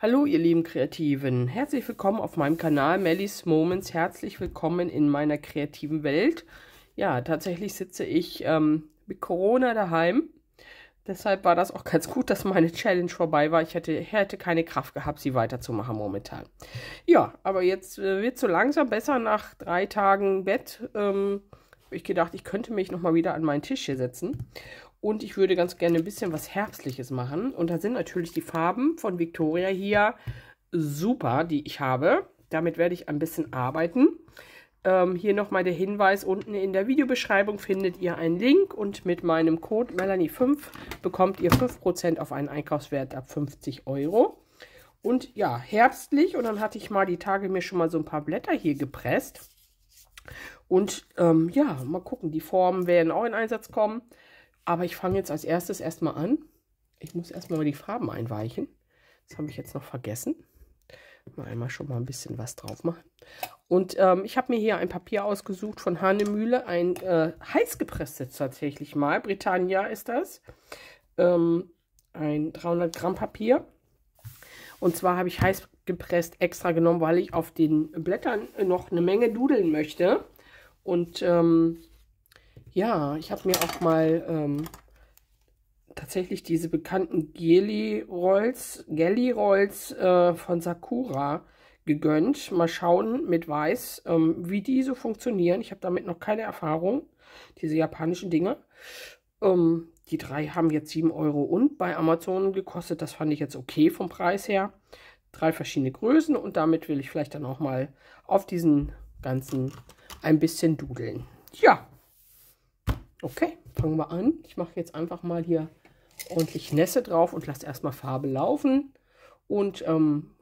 Hallo ihr lieben Kreativen, herzlich willkommen auf meinem Kanal Mellies Moments, herzlich willkommen in meiner kreativen Welt. Ja, tatsächlich sitze ich mit Corona daheim, deshalb war das auch ganz gut, dass meine Challenge vorbei war. Ich hätte keine Kraft gehabt, sie weiterzumachen momentan. Ja, aber jetzt wird es so langsam besser nach 3 Tagen Bett. Habe ich gedacht, ich könnte mich nochmal wieder an meinen Tisch hier setzen. Und ich würde ganz gerne ein bisschen was Herbstliches machen. Und da sind natürlich die Farben von Victoria hier super, die ich habe. Damit werde ich ein bisschen arbeiten. Hier nochmal der Hinweis, unten in der Videobeschreibung findet ihr einen Link. Und mit meinem Code Melanie5 bekommt ihr 5% auf einen Einkaufswert ab 50 €. Und ja, herbstlich. Und dann hatte ich mal die Tage mir schon mal so ein paar Blätter hier gepresst. Und ja, mal gucken, die Formen werden auch in Einsatz kommen. Aber ich fange jetzt als erstes erstmal an. Ich muss erstmal die Farben einweichen. Das habe ich jetzt noch vergessen. Mal einmal schon mal ein bisschen was drauf machen. Und ich habe mir hier ein Papier ausgesucht von Hanemühle. Ein heißgepresstes tatsächlich mal. Britannia ist das. Ein 300 Gramm Papier. Und zwar habe ich heiß gepresst extra genommen, weil ich auf den Blättern noch eine Menge dudeln möchte. Und ja, ich habe mir auch mal tatsächlich diese bekannten Gelly Rolls von Sakura gegönnt. Mal schauen mit Weiß, wie die so funktionieren. Ich habe damit noch keine Erfahrung, diese japanischen Dinger. Die 3 haben jetzt 7 € und bei Amazon gekostet. Das fand ich jetzt okay vom Preis her. 3 verschiedene Größen und damit will ich vielleicht dann auch mal auf diesen ganzen ein bisschen dudeln. Ja. Okay, fangen wir an. Ich mache jetzt einfach mal hier ordentlich Nässe drauf und lasse erstmal Farbe laufen und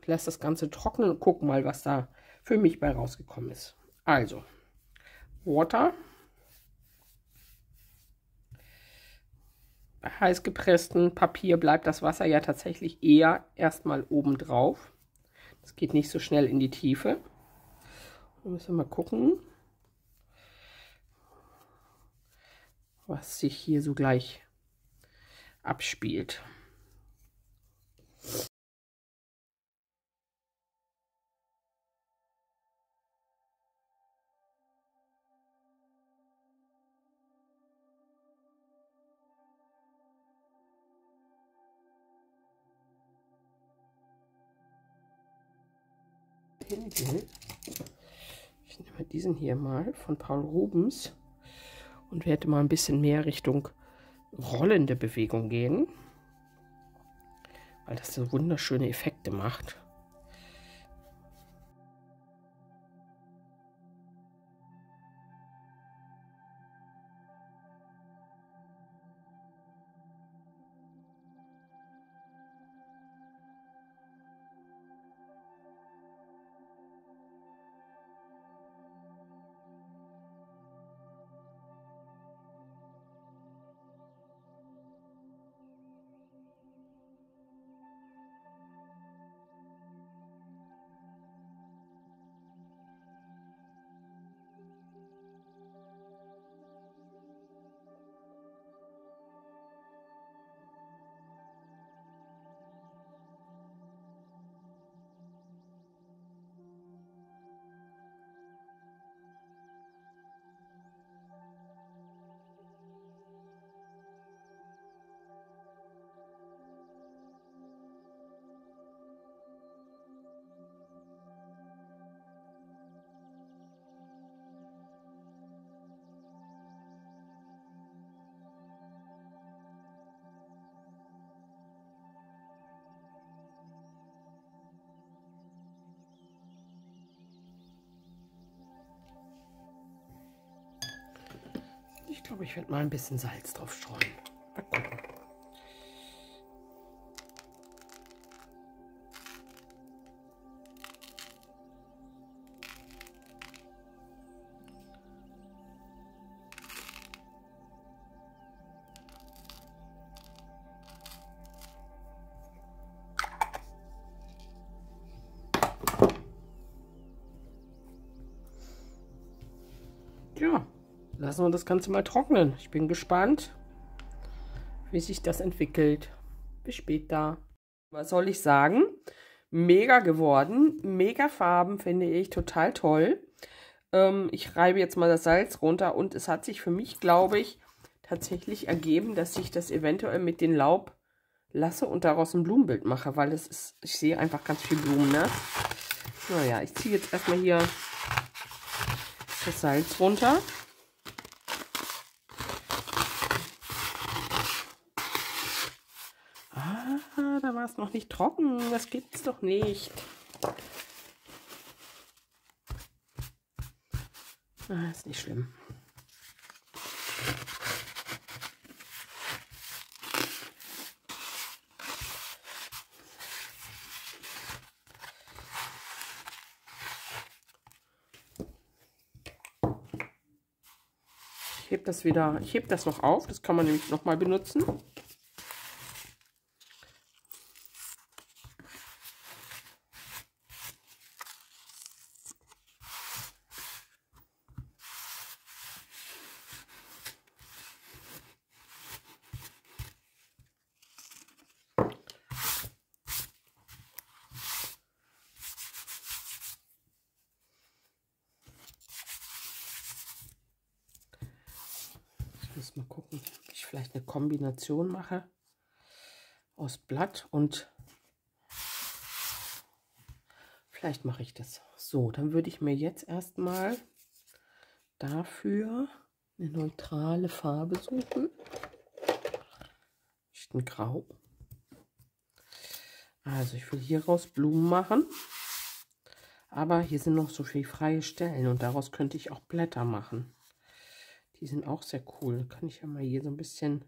lasse das Ganze trocknen und gucken mal, was da für mich bei rausgekommen ist. Also, Water. Bei heiß gepresstem Papier bleibt das Wasser ja tatsächlich eher erstmal oben drauf. Das geht nicht so schnell in die Tiefe. Da müssen wir mal gucken, was sich hier so gleich abspielt. Ich nehme diesen hier mal von Paul Rubens und werde mal ein bisschen mehr Richtung rollende Bewegung gehen, weil das so wunderschöne Effekte macht. Ich glaube, ich werde mal ein bisschen Salz drauf streuen. Mal gucken. Ja. Lassen wir das Ganze mal trocknen. Ich bin gespannt, wie sich das entwickelt. Bis später. Was soll ich sagen? mega geworden. Mega Farben, finde ich, total toll. Ich reibe jetzt mal das Salz runter und es hat sich für mich, glaube ich, tatsächlich ergeben, dass ich das eventuell mit dem Laub lasse und daraus ein Blumenbild mache, weil es ist, ich sehe einfach ganz viel Blumen, ne? Naja, ich ziehe jetzt erstmal hier das Salz runter. Ah, da war es noch nicht trocken. Das gibt's doch nicht. Ah, ist nicht schlimm. Ich hebe das noch auf. Das kann man nämlich noch mal benutzen. Ich muss mal gucken, ob ich vielleicht eine Kombination mache aus Blatt und vielleicht mache ich das. So, dann würde ich mir jetzt erstmal dafür eine neutrale Farbe suchen. Ein Grau. Also ich will hieraus Blumen machen. Aber hier sind noch so viele freie Stellen und daraus könnte ich auch Blätter machen. Die sind auch sehr cool. Kann ich ja mal hier so ein bisschen...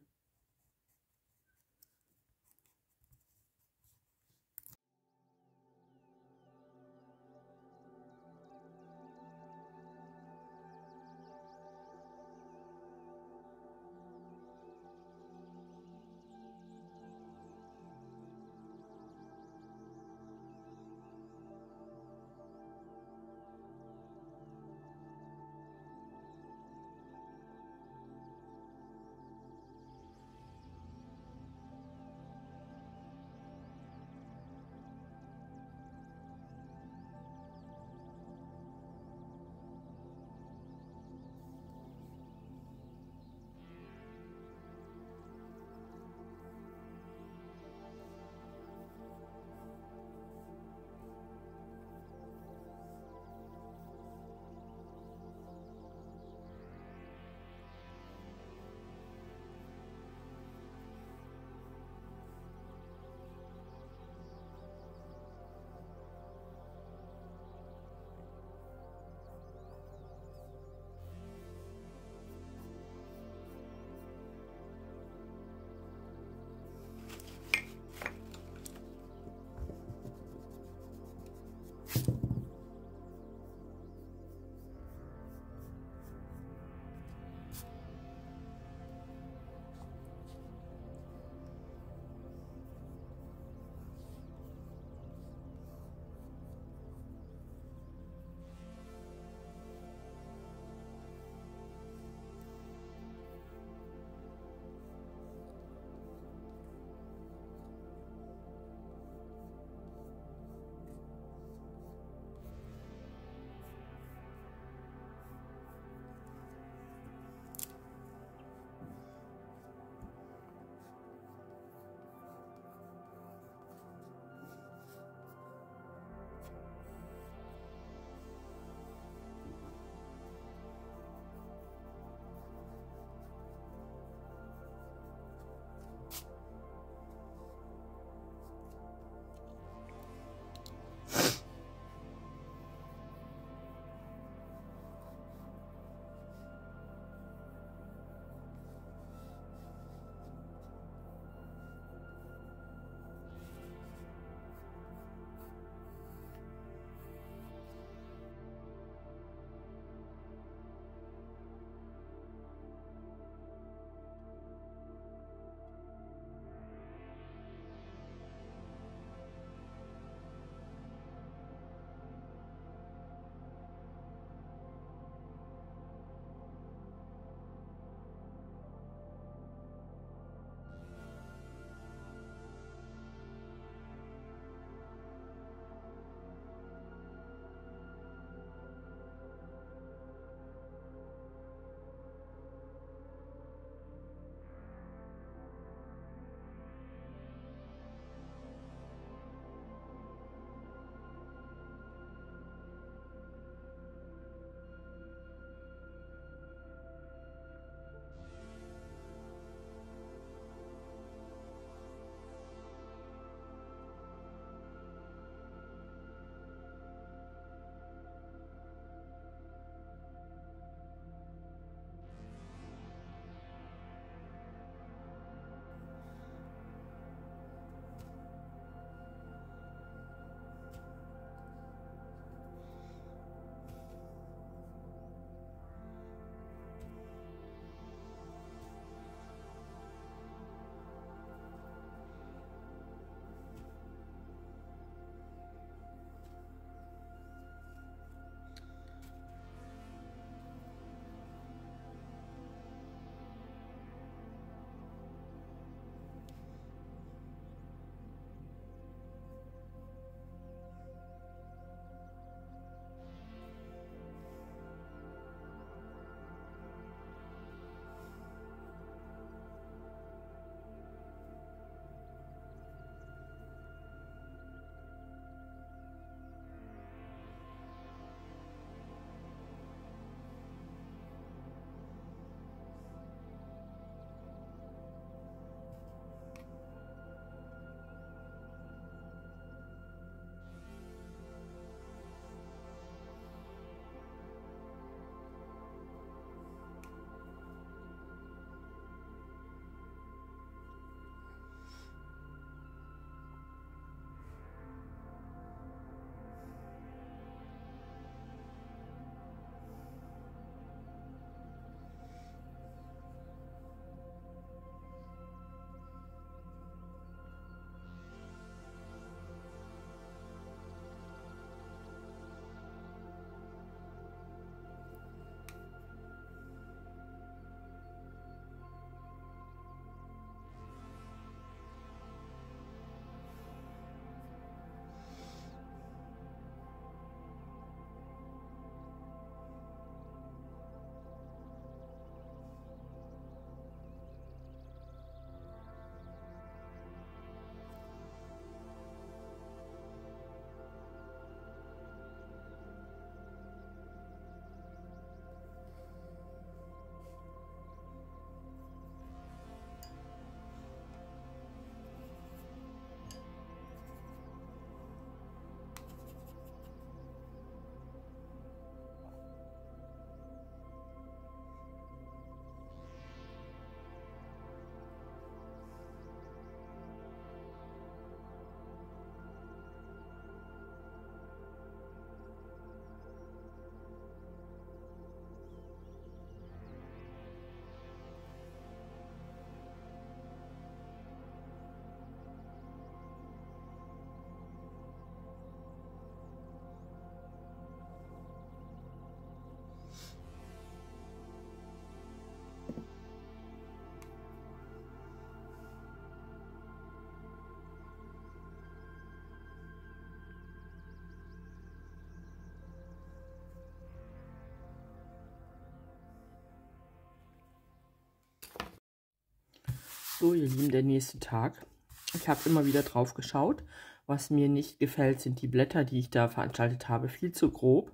So, ihr Lieben, der nächste Tag. Ich habe immer wieder drauf geschaut. Was mir nicht gefällt, sind die Blätter, die ich da veranstaltet habe, viel zu grob.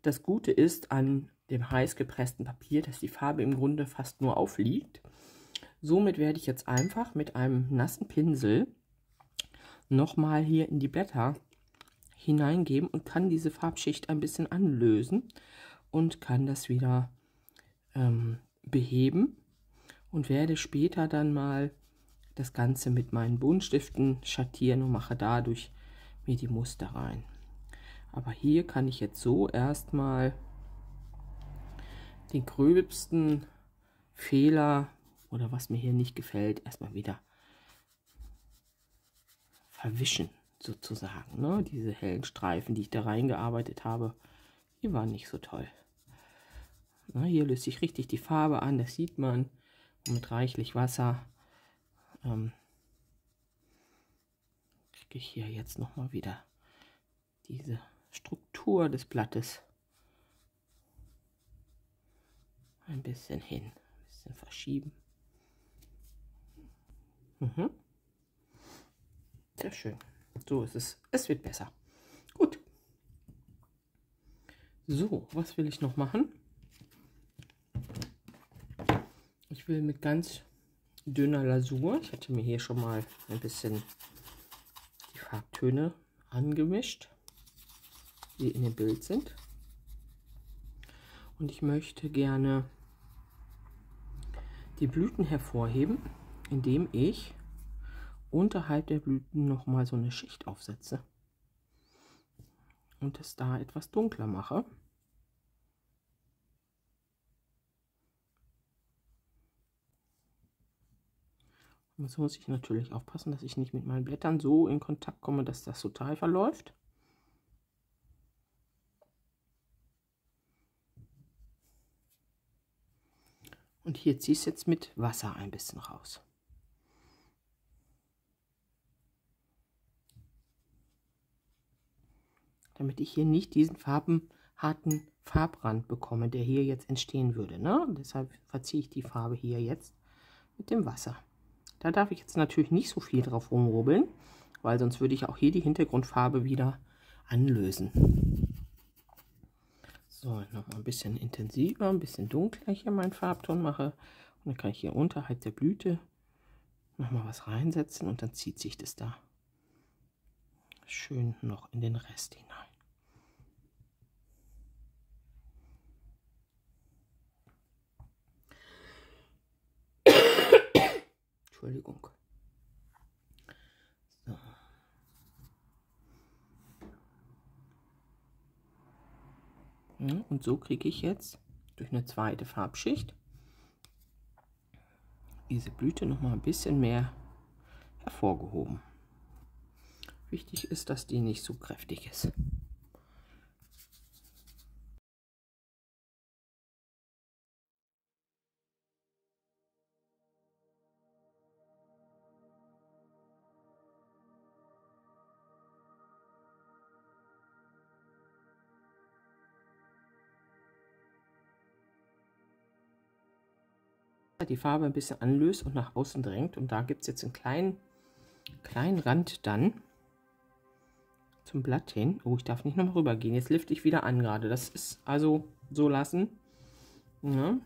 Das Gute ist an dem heiß gepressten Papier, dass die Farbe im Grunde fast nur aufliegt. Somit werde ich jetzt einfach mit einem nassen Pinsel nochmal hier in die Blätter hineingeben und kann diese Farbschicht ein bisschen anlösen und kann das wieder beheben und werde später dann mal das Ganze mit meinen Buntstiften schattieren und mache dadurch mir die Muster rein. Aber hier kann ich jetzt so erstmal den gröbsten Fehler oder was mir hier nicht gefällt, erstmal wieder verwischen sozusagen. Ne? Diese hellen Streifen, die ich da reingearbeitet habe, die waren nicht so toll. Na, hier löst sich richtig die Farbe an, das sieht man. Und mit reichlich Wasser kriege ich hier jetzt nochmal wieder diese Struktur des Blattes ein bisschen hin, ein bisschen verschieben. Sehr schön. So ist es. Es wird besser. Gut. So, was will ich noch machen? Ich will mit ganz dünner Lasur, ich hatte mir hier schon mal ein bisschen die Farbtöne angemischt, die in dem Bild sind. Und ich möchte gerne die Blüten hervorheben, indem ich unterhalb der Blüten noch mal so eine Schicht aufsetze und es da etwas dunkler mache. Und jetzt muss ich natürlich aufpassen, dass ich nicht mit meinen Blättern so in Kontakt komme, dass das total verläuft. Und hier ziehe ich es jetzt mit Wasser ein bisschen raus. Damit ich hier nicht diesen harten Farbrand bekomme, der hier jetzt entstehen würde. Ne? Und deshalb verziehe ich die Farbe hier jetzt mit dem Wasser. Da darf ich jetzt natürlich nicht so viel drauf rumrubbeln, weil sonst würde ich auch hier die Hintergrundfarbe wieder anlösen. So, noch mal ein bisschen intensiver, ein bisschen dunkler hier meinen Farbton mache. Und dann kann ich hier unterhalb der Blüte noch mal was reinsetzen und dann zieht sich das da schön noch in den Rest hinein. Entschuldigung. So. Ja, und so kriege ich jetzt durch eine zweite Farbschicht diese Blüte noch mal ein bisschen mehr hervorgehoben. Wichtig ist, dass die nicht so kräftig ist. Die Farbe ein bisschen anlöst und nach außen drängt. Und da gibt es jetzt einen kleinen Rand dann zum Blatt hin. Oh, ich darf nicht nochmal rüber gehen. Jetzt lifte ich wieder an gerade. Das ist also so lassen. Ja.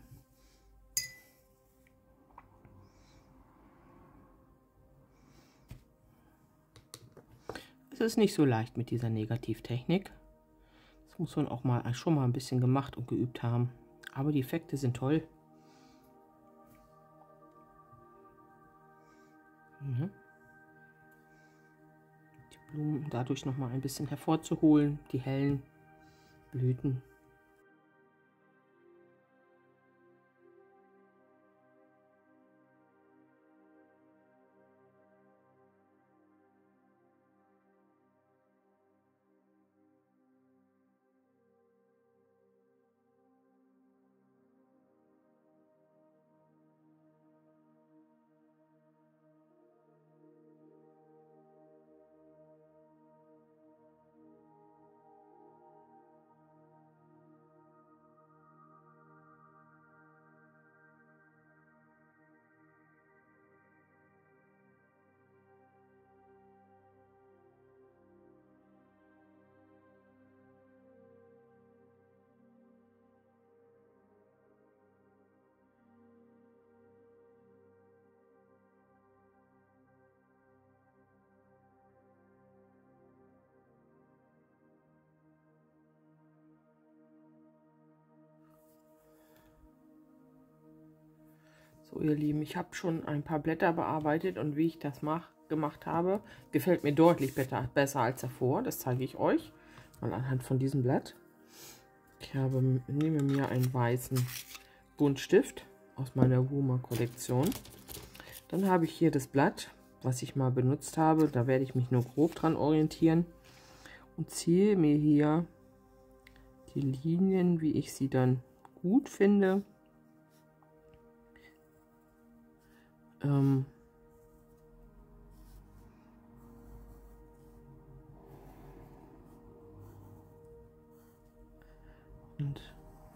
Es ist nicht so leicht mit dieser Negativtechnik. Das muss man auch mal schon mal ein bisschen gemacht und geübt haben. Aber die Effekte sind toll. Ja. Die Blumen dadurch noch mal ein bisschen hervorzuholen, die hellen Blüten. So, ihr Lieben, ich habe schon ein paar Blätter bearbeitet und wie ich das gemacht habe, gefällt mir deutlich besser als davor. Das zeige ich euch mal anhand von diesem Blatt. Ich nehme mir einen weißen Buntstift aus meiner Wuma-Kollektion. Dann habe ich hier das Blatt, was ich mal benutzt habe. Da werde ich mich nur grob dran orientieren und ziehe mir hier die Linien, wie ich sie dann gut finde. Und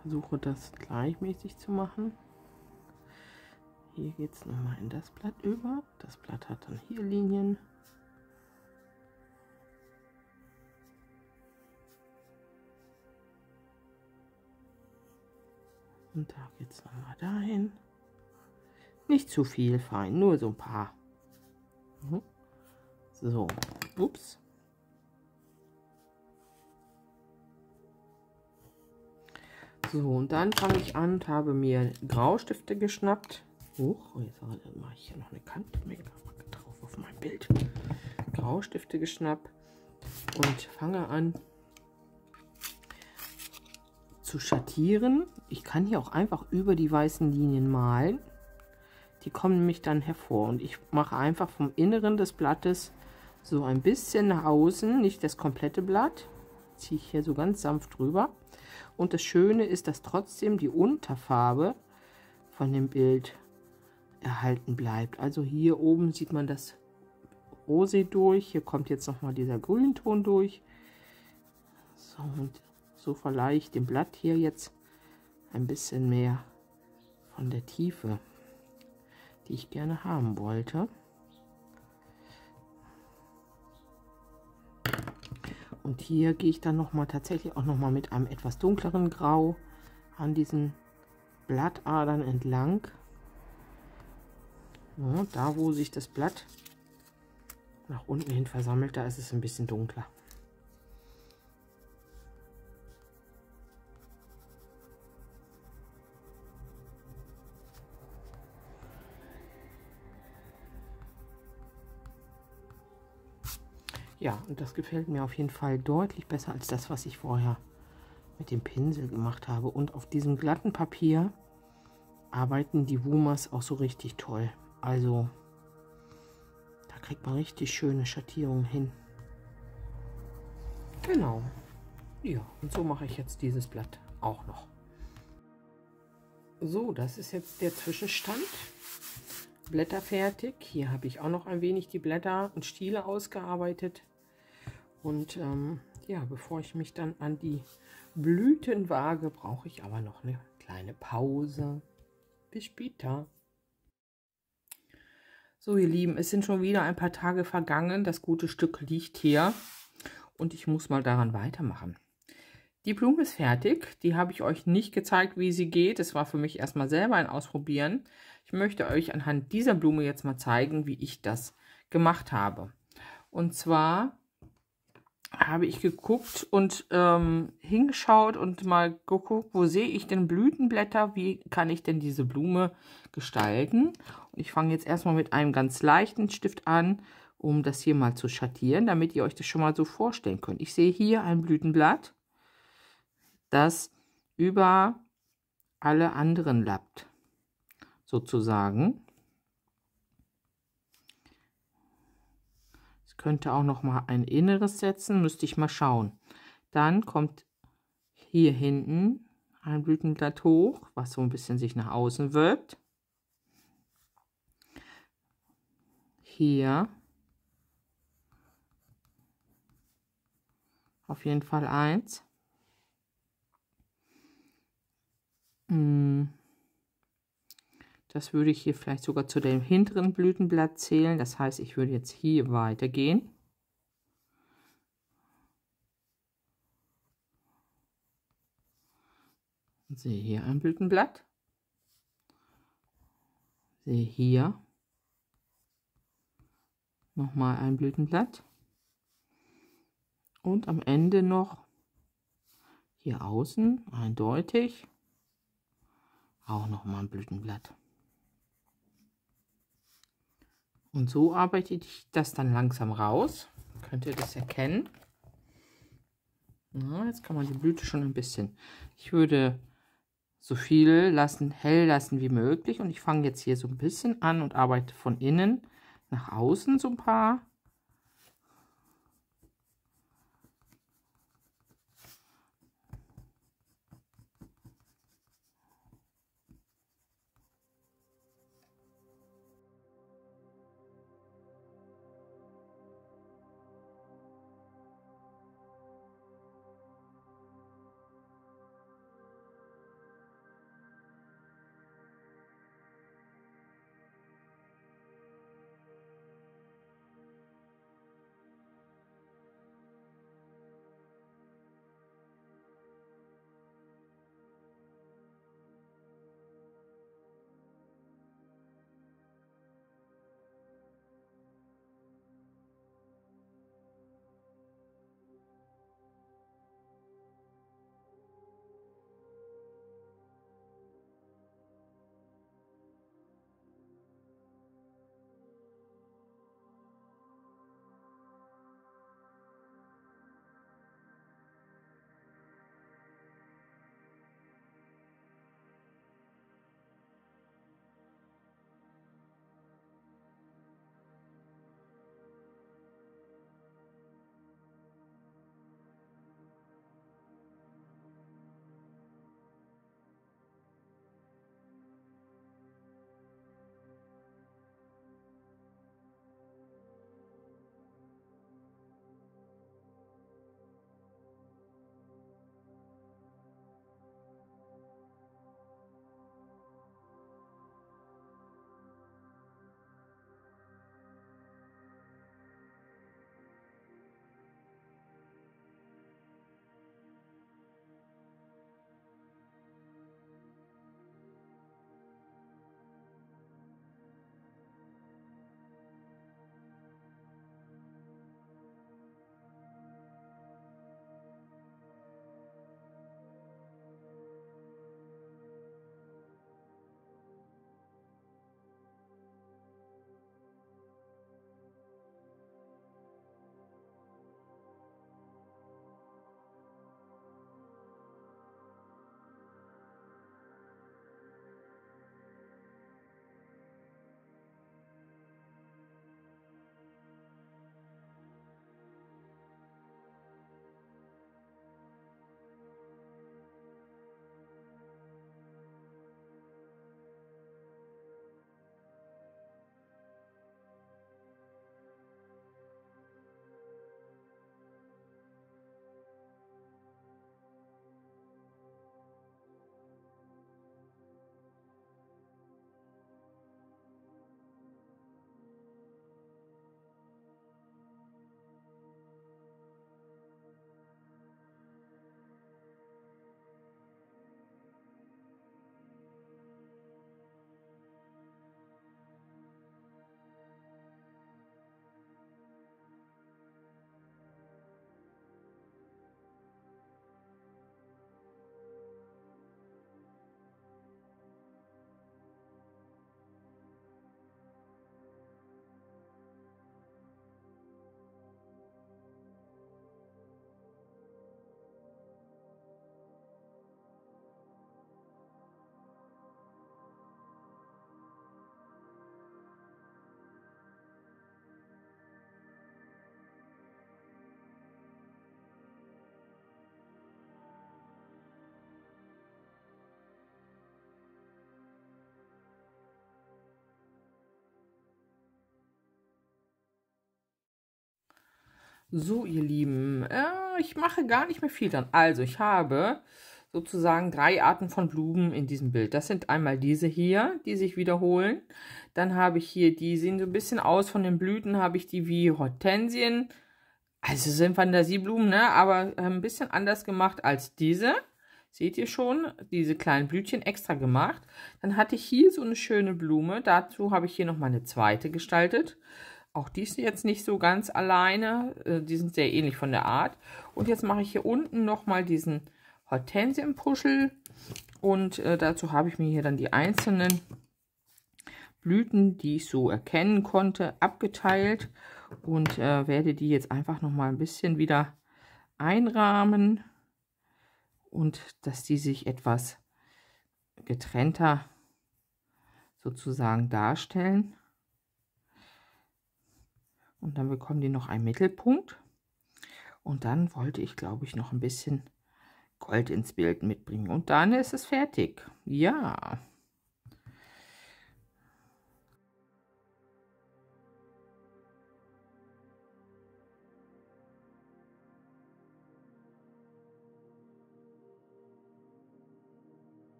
versuche das gleichmäßig zu machen. Hier geht es nochmal in das Blatt über. Das Blatt hat dann hier Linien. Und da geht es nochmal dahin. Nicht zu viel fein, nur so ein paar. So, ups. So, und dann fange ich an und habe mir Graustifte geschnappt. Jetzt mache ich hier noch eine Kante drauf auf mein Bild. Graustifte geschnappt und fange an zu schattieren. Ich kann hier auch einfach über die weißen Linien malen. Die kommen nämlich dann hervor. Und ich mache einfach vom Inneren des Blattes so ein bisschen nach außen, nicht das komplette Blatt. Ziehe ich hier so ganz sanft drüber. Und das Schöne ist, dass trotzdem die Unterfarbe von dem Bild erhalten bleibt. Also hier oben sieht man das Rosé durch. Hier kommt jetzt nochmal dieser Grünton durch. So, und so verleihe ich dem Blatt hier jetzt ein bisschen mehr von der Tiefe, die ich gerne haben wollte. Und hier gehe ich dann tatsächlich auch noch mal mit einem etwas dunkleren Grau an diesen Blattadern entlang. Ja, da wo sich das Blatt nach unten hin versammelt, da ist es ein bisschen dunkler. Ja, und das gefällt mir auf jeden Fall deutlich besser als das, was ich vorher mit dem Pinsel gemacht habe. Und auf diesem glatten Papier arbeiten die Wumas auch so richtig toll. Also, da kriegt man richtig schöne Schattierungen hin. Genau. Ja, und so mache ich jetzt dieses Blatt auch noch. So, das ist jetzt der Zwischenstand. Blätter fertig. Hier habe ich auch noch ein wenig die Blätter und Stiele ausgearbeitet. Und ja, bevor ich mich dann an die Blüten wage, brauche ich aber noch eine kleine Pause. Bis später. So, ihr Lieben, es sind schon wieder ein paar Tage vergangen. Das gute Stück liegt hier und ich muss mal daran weitermachen. Die Blume ist fertig. Die habe ich euch nicht gezeigt, wie sie geht. Es war für mich erstmal selber ein Ausprobieren. Ich möchte euch anhand dieser Blume jetzt mal zeigen, wie ich das gemacht habe. Und zwar habe ich geguckt und hingeschaut und mal geguckt, wo sehe ich denn Blütenblätter, wie kann ich denn diese Blume gestalten. Und ich fange jetzt erstmal mit einem ganz leichten Stift an, um das hier mal zu schattieren, damit ihr euch das schon mal so vorstellen könnt. Ich sehe hier ein Blütenblatt, das über alle anderen lappt, sozusagen. Könnte auch noch mal ein inneres setzen, müsste ich mal schauen. Dann kommt hier hinten ein Blütenblatt hoch, was so ein bisschen sich nach außen wölbt. Hier auf jeden Fall eins. Das würde ich hier vielleicht sogar zu dem hinteren Blütenblatt zählen. Das heißt, ich würde jetzt hier weitergehen. Und sehe hier ein Blütenblatt. Sehe hier nochmal ein Blütenblatt. Und am Ende noch hier außen eindeutig auch nochmal ein Blütenblatt. Und so arbeite ich das dann langsam raus. Könnt ihr das erkennen? Ja, jetzt kann man die Blüte schon ein bisschen. Ich würde so viel lassen, hell lassen wie möglich. Und ich fange jetzt hier so ein bisschen an und arbeite von innen nach außen so ein paar. So, ihr Lieben, ich mache gar nicht mehr viel dann. Also, ich habe sozusagen 3 Arten von Blumen in diesem Bild. Das sind einmal diese hier, die sich wiederholen. Dann habe ich hier, die sehen so ein bisschen aus von den Blüten, habe ich die wie Hortensien. Also sind Fantasieblumen, ne? Aber ein bisschen anders gemacht als diese. Seht ihr schon, diese kleinen Blütchen extra gemacht. Dann hatte ich hier so eine schöne Blume. Dazu habe ich hier noch mal eine zweite gestaltet. Auch die ist jetzt nicht so ganz alleine. Die sind sehr ähnlich von der Art. Und jetzt mache ich hier unten noch mal diesen Hortensienpuschel. Und dazu habe ich mir hier dann die einzelnen Blüten, die ich so erkennen konnte, abgeteilt und werde die jetzt einfach noch mal ein bisschen wieder einrahmen und dass die sich etwas getrennter sozusagen darstellen. Und dann bekommen die noch einen Mittelpunkt. Und dann wollte ich, glaube ich, noch ein bisschen Gold ins Bild mitbringen. Und dann ist es fertig. Ja.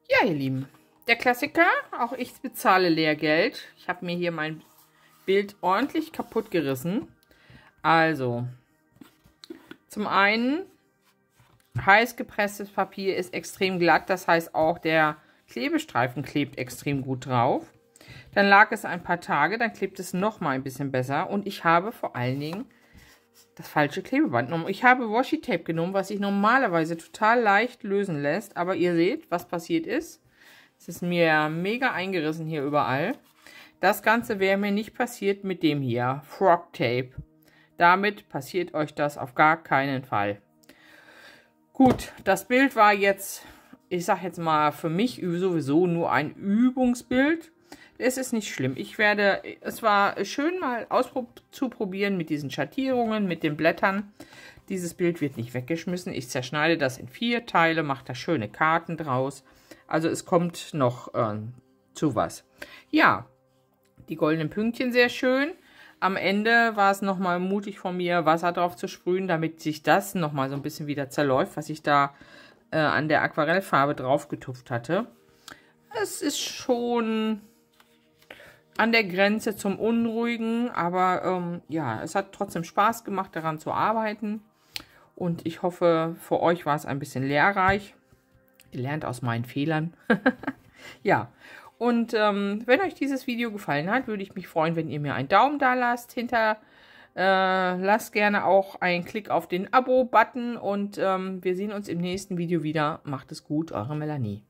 Ja, ihr Lieben, der Klassiker, auch ich bezahle Lehrgeld. Ich habe mir hier mein Bild ordentlich kaputt gerissen. Also, zum einen, heiß gepresstes Papier ist extrem glatt, das heißt auch der Klebestreifen klebt extrem gut drauf. Dann lag es ein paar Tage, dann klebt es noch mal ein bisschen besser und ich habe vor allen Dingen das falsche Klebeband genommen. Ich habe Washi-Tape genommen, was sich normalerweise total leicht lösen lässt. Aber ihr seht, was passiert ist. Es ist mir mega eingerissen hier überall. Das Ganze wäre mir nicht passiert mit dem hier, Frog Tape. Damit passiert euch das auf gar keinen Fall. Gut, das Bild war jetzt, ich sag jetzt mal, für mich sowieso nur ein Übungsbild. Es ist nicht schlimm. Es war schön mal auszuprobieren mit diesen Schattierungen, mit den Blättern. Dieses Bild wird nicht weggeschmissen. Ich zerschneide das in 4 Teile, mache da schöne Karten draus. Also es kommt noch zu was. Ja, die goldenen Pünktchen sehr schön. Am Ende war es nochmal mutig von mir, Wasser drauf zu sprühen, damit sich das nochmal so ein bisschen wieder zerläuft, was ich da an der Aquarellfarbe drauf getupft hatte. Es ist schon an der Grenze zum Unruhigen, aber ja, es hat trotzdem Spaß gemacht, daran zu arbeiten. Und ich hoffe, für euch war es ein bisschen lehrreich. Ihr lernt aus meinen Fehlern. Ja, und wenn euch dieses Video gefallen hat, würde ich mich freuen, wenn ihr mir einen Daumen da lasst. Lasst gerne auch einen Klick auf den Abo-Button und wir sehen uns im nächsten Video wieder. Macht es gut, eure Melanie.